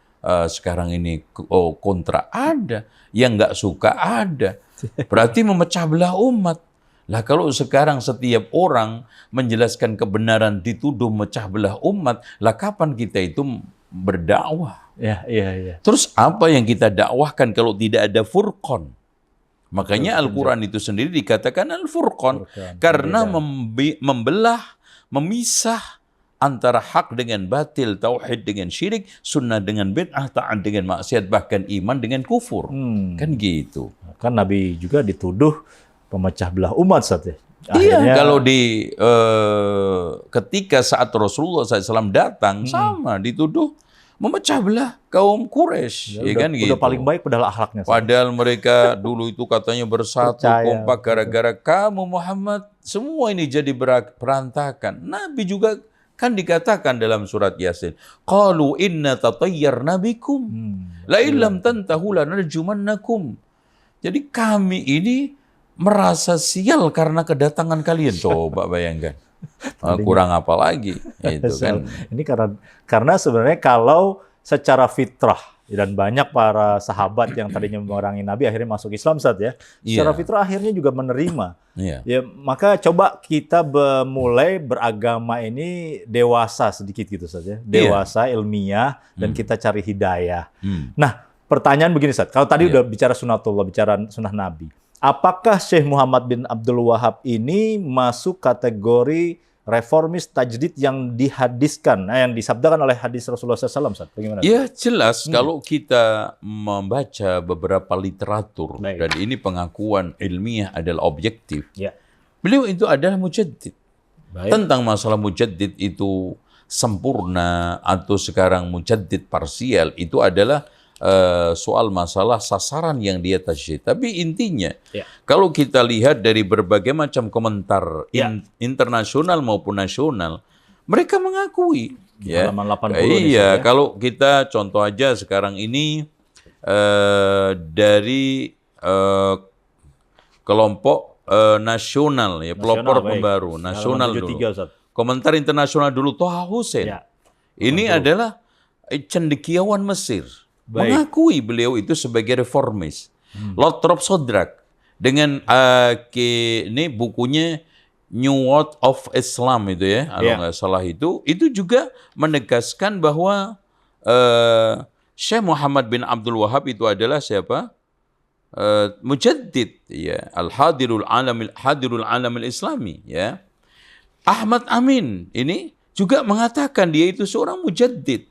sekarang ini kontra? Ada. Yang nggak suka? Ada. Berarti memecah belah umat. Lah kalau sekarang setiap orang menjelaskan kebenaran dituduh memecah belah umat, lah kapan kita itu berdakwah? Terus apa yang kita dakwahkan kalau tidak ada furqan? Makanya Al-Quran itu sendiri dikatakan Al-Furqan. Karena membelah, memisah antara hak dengan batil, tauhid dengan syirik, sunnah dengan bid'ah, taat dengan maksiat, bahkan iman dengan kufur. Kan gitu. Kan Nabi juga dituduh pemecah belah umat saat ya. Iya, kalau ketika saat Rasulullah SAW datang, sama dituduh memecah belah kaum Quraisy, ya kan gitu. Udah paling baik padahal akhlaknya. Padahal mereka dulu itu katanya bersatu, kompak, gara-gara kamu Muhammad, semua ini jadi berantakan. Nabi juga kan dikatakan dalam surat Yasin, qalu inna tatayyarna bikum, la illam tantahu lanarjumannakum. Jadi kami ini merasa sial karena kedatangan kalian. Coba bayangkan. Kurang apa lagi itu kan. Ini karena sebenarnya kalau secara fitrah dan banyak para sahabat yang tadinya memerangi Nabi akhirnya masuk Islam Ustaz ya. Secara fitrah akhirnya juga menerima. Ya, maka coba kita mulai beragama ini dewasa sedikit gitu Ustaz ya. Dewasa, ilmiah, dan kita cari hidayah. Nah, pertanyaan begini Ustaz. Kalau tadi udah bicara sunnatullah, bicara sunnah Nabi. Apakah Syekh Muhammad bin Abdul Wahab ini masuk kategori reformis tajdid yang dihadiskan, yang disabdakan oleh hadis Rasulullah SAW? Bagaimana? Ya jelas kalau kita membaca beberapa literatur dan ini pengakuan ilmiah adalah objektif. Beliau itu adalah mujaddid. Tentang masalah mujaddid itu sempurna atau sekarang mujaddid parsial itu adalah soal masalah sasaran yang dia tajdid. Tapi intinya, kalau kita lihat dari berbagai macam komentar internasional maupun nasional, mereka mengakui Ya. Halaman 80 Iya, ya. kalau kita contoh aja sekarang ini dari kelompok nasional ya, pelopor pembaru nasional dulu. Komentar internasional dulu Thaha Hussein. Ya. Ini adalah cendekiawan Mesir. Mengakui beliau itu sebagai reformis. Lothrop Sodrak dengan ini bukunya New World of Islam itu ya, kalau nggak salah itu juga menegaskan bahwa Syekh Muhammad bin Abdul Wahab itu adalah siapa? Mujaddid, ya, hadirul alamil islami, ya. Ahmad Amin ini juga mengatakan dia itu seorang mujaddid,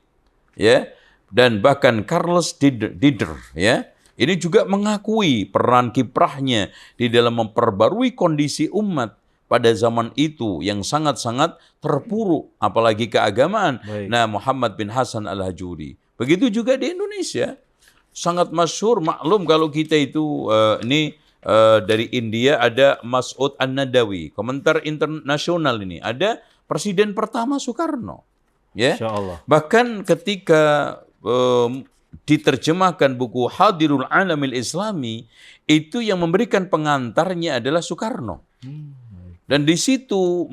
ya, dan bahkan Carlos Dider, ya, ini juga mengakui peran kiprahnya di dalam memperbarui kondisi umat pada zaman itu yang sangat-sangat terpuruk, apalagi keagamaan. Nah, Muhammad bin Hasan Al-Hajuri. Begitu juga di Indonesia. Sangat masyhur, maklum kalau kita itu dari India ada Mas'ud An-Nadawi, komentar internasional ini. Ada Presiden pertama Soekarno. Ya. Bahkan ketika diterjemahkan buku Hadirul Alamil Islami, itu yang memberikan pengantarnya adalah Soekarno. Dan di situ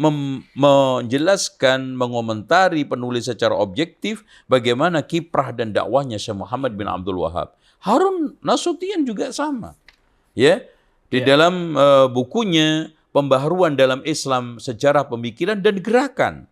menjelaskan, mengomentari penulis secara objektif bagaimana kiprah dan dakwahnya Syekh Muhammad bin Abdul Wahab. Harun Nasution juga sama. Ya, di dalam bukunya Pembaharuan dalam Islam, Sejarah Pemikiran dan Gerakan.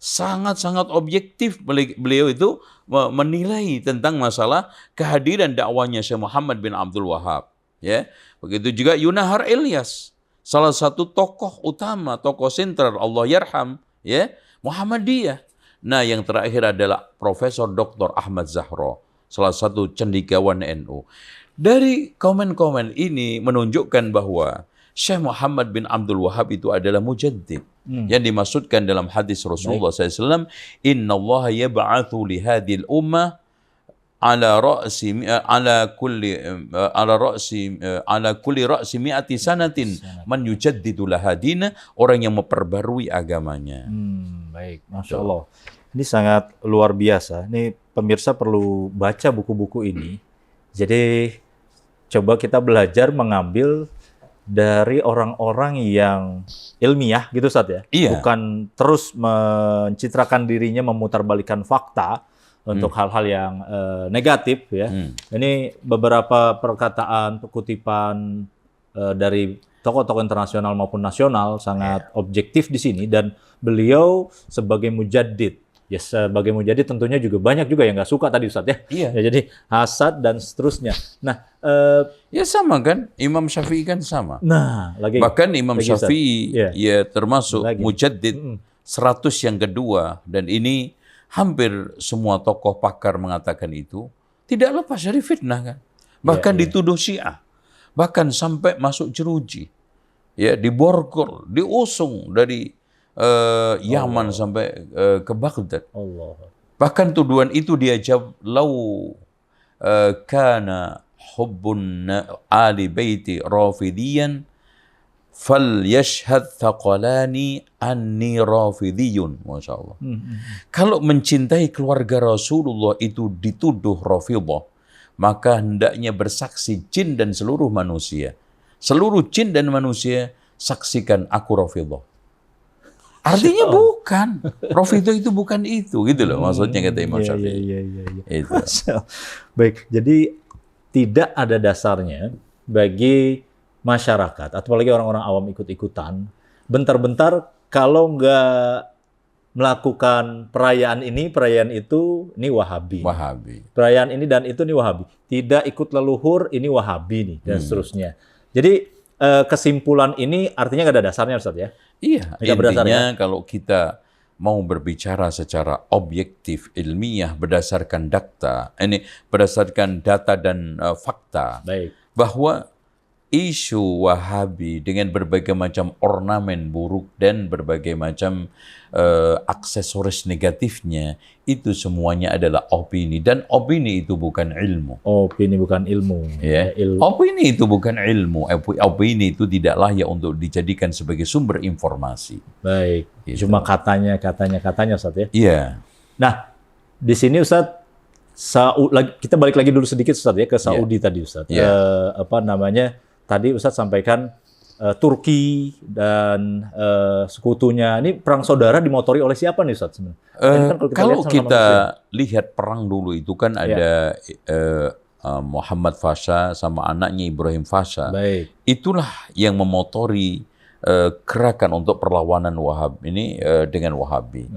Sangat-sangat objektif beliau itu menilai tentang masalah kehadiran dakwahnya Syekh Muhammad bin Abdul Wahab. Ya, begitu juga Yunahar Ilyas, salah satu tokoh utama, tokoh sentral Allah yarham, ya, Muhammadiyah. Nah, yang terakhir adalah Profesor Dr. Ahmad Zahro, salah satu cendekiawan NU. Dari komen-komen ini menunjukkan bahwa Syekh Muhammad bin Abdul Wahab itu adalah mujaddid. Yang dimaksudkan dalam hadis Rasulullah SAW, Inna Allah yab'athu li hadhil ummah ala kulli ra'si mi'ati sanatin man yujaddidu laha dina, orang yang memperbarui agamanya. Baik, Masya Allah. Ini sangat luar biasa. Ini pemirsa perlu baca buku-buku ini. Jadi coba kita belajar mengambil dari orang-orang yang ilmiah gitu Ustaz ya. Bukan terus mencitrakan dirinya, memutarbalikkan fakta untuk hal-hal yang negatif ya. Ini beberapa perkataan, kutipan dari tokoh-tokoh internasional maupun nasional sangat objektif di sini, dan beliau sebagai mujaddid. Ya, sebagai mujaddid tentunya juga banyak juga yang nggak suka tadi Ustaz ya. Ya, jadi hasad dan seterusnya. Nah, ya sama kan, Imam Syafi'i kan sama. Nah, bahkan Imam Syafi'i ya termasuk mujaddid 100 yang kedua, dan ini hampir semua tokoh pakar mengatakan itu tidak lepas dari fitnah kan. Bahkan dituduh Syiah, bahkan sampai masuk jeruji, ya, diborgol, diusung dari Yaman sampai ke Baghdad. Bahkan tuduhan itu dia jawab, lau kana hubbun ali baiti rafidiyan fal yashhad thaqalani anni rafidiyun. Masya Allah. Kalau mencintai keluarga Rasulullah itu dituduh Rafidah, maka hendaknya bersaksi jin dan seluruh manusia. Seluruh jin dan manusia saksikan aku Rafidah. Artinya bukan. Rafidah itu bukan itu, gitu loh maksudnya kata Imam Syafi'i. Itu. Baik, jadi tidak ada dasarnya bagi masyarakat, apalagi orang-orang awam ikut-ikutan, bentar-bentar kalau nggak melakukan perayaan ini, perayaan itu, ini Wahabi. Perayaan ini dan itu, ini Wahabi. Tidak ikut leluhur, ini Wahabi nih, dan seterusnya. Jadi kesimpulan ini artinya nggak ada dasarnya Ustaz ya? Iya, intinya kalau kita mau berbicara secara objektif, ilmiah, berdasarkan data dan fakta, bahwa isu Wahabi dengan berbagai macam ornamen buruk dan berbagai macam aksesoris negatifnya, itu semuanya adalah opini, dan opini itu bukan ilmu. Opini bukan ilmu. Ya. Opini itu bukan ilmu. Opini itu tidak layak untuk dijadikan sebagai sumber informasi. Baik. Gitu. Cuma katanya Ustaz ya? Iya. Nah, di sini Ustadz, kita balik lagi dulu sedikit Ustadz ya ke Saudi tadi Ustadz. Apa namanya? Tadi Ustadz sampaikan Turki dan sekutunya. Ini perang saudara dimotori oleh siapa nih Ustadz sebenarnya? Kalau kita lihat perang dulu itu kan ada Muhammad Fasha sama anaknya Ibrahim Fasha. Baik. Itulah yang memotori gerakan untuk perlawanan Wahhab ini dengan Wahabi.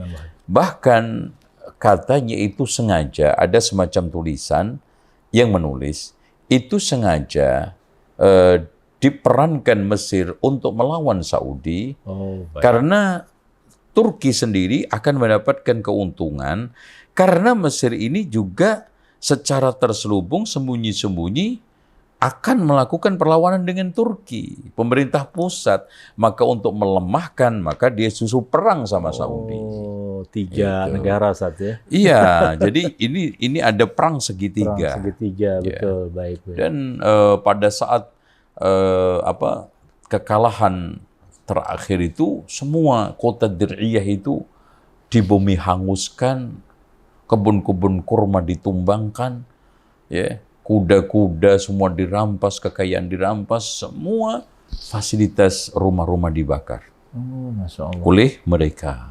Bahkan katanya itu sengaja ada semacam tulisan yang menulis itu sengaja diperankan Mesir untuk melawan Saudi karena Turki sendiri akan mendapatkan keuntungan karena Mesir ini juga secara terselubung sembunyi-sembunyi akan melakukan perlawanan dengan Turki, pemerintah pusat. Maka untuk melemahkan, maka dia susu perang sama Saudi. Tiga negara saja. Iya, jadi ini ada perang segitiga. Perang segitiga, betul, baik. Dan pada saat kekalahan terakhir itu, semua kota Dir'iyah itu dibumi hanguskan, kebun-kebun kurma ditumbangkan, ya. Kuda-kuda semua dirampas, kekayaan dirampas, semua fasilitas rumah-rumah dibakar Masya Allah. oleh mereka.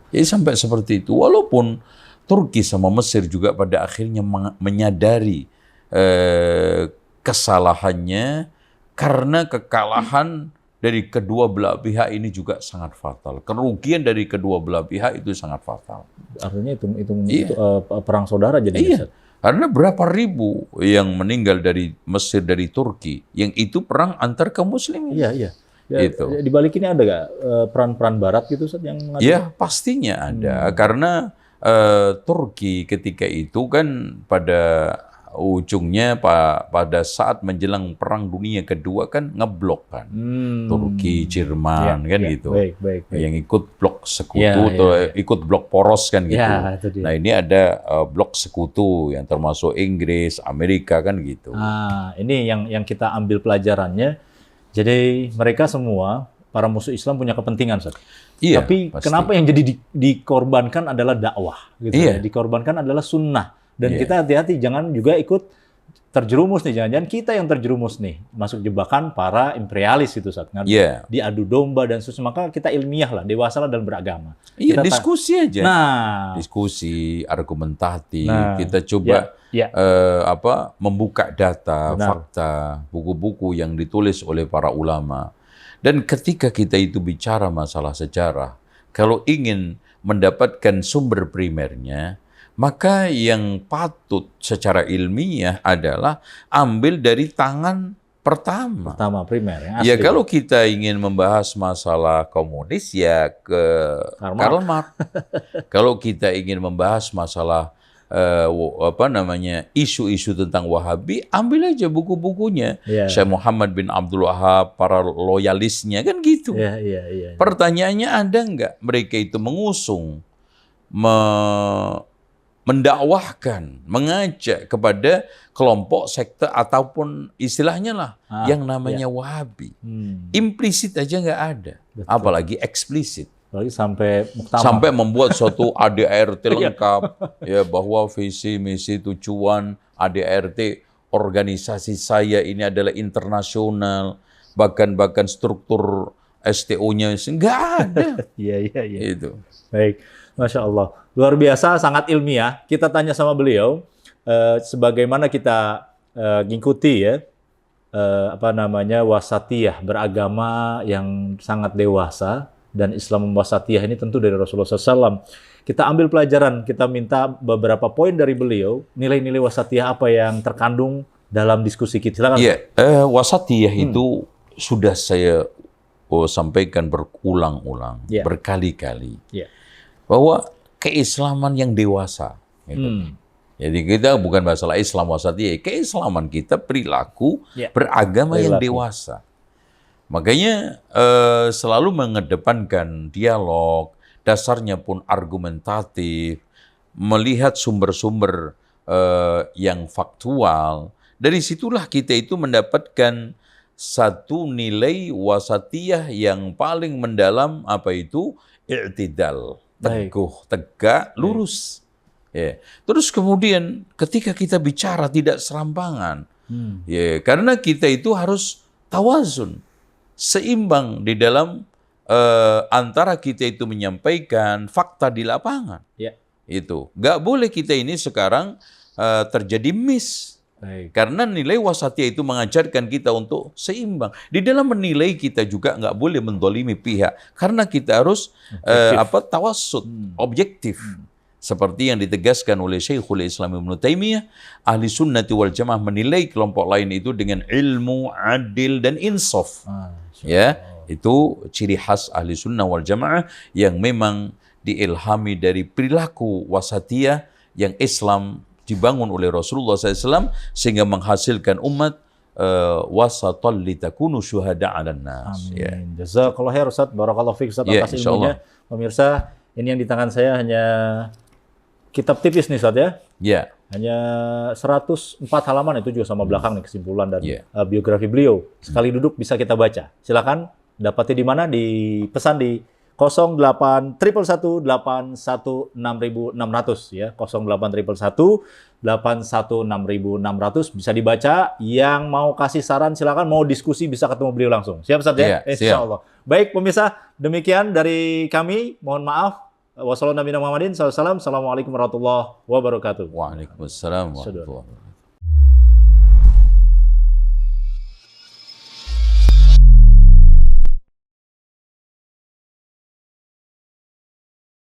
Jadi sampai seperti itu. Walaupun Turki sama Mesir juga pada akhirnya menyadari kesalahannya karena kekalahan dari kedua belah pihak ini juga sangat fatal. Kerugian dari kedua belah pihak itu sangat fatal. Artinya itu perang saudara jadi. Karena berapa ribu yang meninggal dari Mesir, dari Turki, yang itu perang antar kaum muslimin. Iya. Di balik ini ada nggak peran-peran Barat gitu Ustaz yang mengatakan? Ya, pastinya ada. Karena Turki ketika itu kan pada ujungnya pada saat menjelang Perang Dunia Kedua kan ngeblok kan. Turki, Jerman kan gitu. Baik. Yang ikut blok sekutu atau ikut blok poros kan gitu. Nah ini ada blok sekutu yang termasuk Inggris, Amerika kan gitu. Ini yang kita ambil pelajarannya. Jadi mereka semua para musuh Islam punya kepentingan, Ustaz. Iya, tapi pasti. Kenapa yang jadi dikorbankan adalah dakwah gitu. Dikorbankan adalah sunnah. Dan kita hati-hati jangan juga ikut terjerumus nih, jangan-jangan kita yang terjerumus nih masuk jebakan para imperialis itu Ustaz. Diadu domba dan seterusnya. Maka kita ilmiah lah, dewasa lah dalam beragama. Iya, diskusi aja. Diskusi, argumentatif. Kita coba membuka data, fakta, buku-buku yang ditulis oleh para ulama. Dan ketika kita itu bicara masalah sejarah, kalau ingin mendapatkan sumber primernya, maka yang patut secara ilmiah adalah ambil dari tangan pertama. Pertama, primer. Yang asli. Ya kalau kita ingin membahas masalah komunis, ya ke Karl Marx. Kalau kita ingin membahas masalah isu-isu tentang Wahabi, ambil aja buku-bukunya. Syekh Muhammad bin Abdul Wahab, para loyalisnya, kan gitu. Pertanyaannya, ada nggak mereka itu mengusung, mendakwahkan, mengajak kepada kelompok sekte ataupun istilahnya lah yang namanya Wahabi. Implisit aja nggak ada, apalagi eksplisit. Sampai membuat suatu ADRT lengkap, ya bahwa visi, misi, tujuan ADRT organisasi saya ini adalah internasional, bahkan struktur STO-nya nggak ada. Itu. Baik, Masya Allah. Luar biasa, sangat ilmiah. Kita tanya sama beliau, sebagaimana kita ngikuti ya, wasatiyah, beragama yang sangat dewasa, dan Islam wasatiyah ini tentu dari Rasulullah SAW. Kita ambil pelajaran, kita minta beberapa poin dari beliau, nilai-nilai wasatiyah apa yang terkandung dalam diskusi kita. Silakan. Wasatiyah itu sudah saya sampaikan berulang-ulang, berkali-kali, bahwa keislaman yang dewasa. Gitu. Jadi kita bukan masalah Islam wasatiyah, keislaman kita perilaku beragama yang dewasa. Makanya selalu mengedepankan dialog, dasarnya pun argumentatif, melihat sumber-sumber yang faktual. Dari situlah kita itu mendapatkan satu nilai wasatiyah yang paling mendalam, i'tidal, teguh, tegak, lurus. Ya. Terus kemudian ketika kita bicara tidak serampangan, ya, karena kita itu harus tawazun, seimbang di dalam antara kita itu menyampaikan fakta di lapangan. Ya. Itu nggak boleh kita ini sekarang terjadi miss. Baik. Karena nilai wasatiyah itu mengajarkan kita untuk seimbang. Di dalam menilai kita juga nggak boleh mendolimi pihak. Karena kita harus tawassut, objektif. Seperti yang ditegaskan oleh Syekhul Islam Ibnu Taimiyah, ahli sunnati wal jamaah menilai kelompok lain itu dengan ilmu, adil, dan insaf. Ya, itu ciri khas ahli sunnah wal jamaah yang memang diilhami dari perilaku wasatiyah yang Islam dibangun oleh Rasulullah SAW sehingga menghasilkan umat wasatan litakunu syuhada 'alan nas. Amin. Ya. Jazakallah khair Ustaz, barakallahu fiik Ustaz atas ilmunya. Pemirsa, ini yang di tangan saya hanya kitab tipis nih Ustaz ya. Ya. Hanya 104 halaman, itu juga sama belakang nih kesimpulan dan biografi beliau. Sekali duduk bisa kita baca. Silakan dapatnya di mana? Dipesan di 08118116.600 ya, 08118116.600 bisa dibaca. Yang mau kasih saran silakan, mau diskusi bisa ketemu beliau langsung. Siap Ustaz ya? Insyaallah. Baik pemirsa, demikian dari kami. Mohon maaf. Wassalamualaikum warahmatullahi wabarakatuh. Waalaikumsalam warahmatullahi wabarakatuh.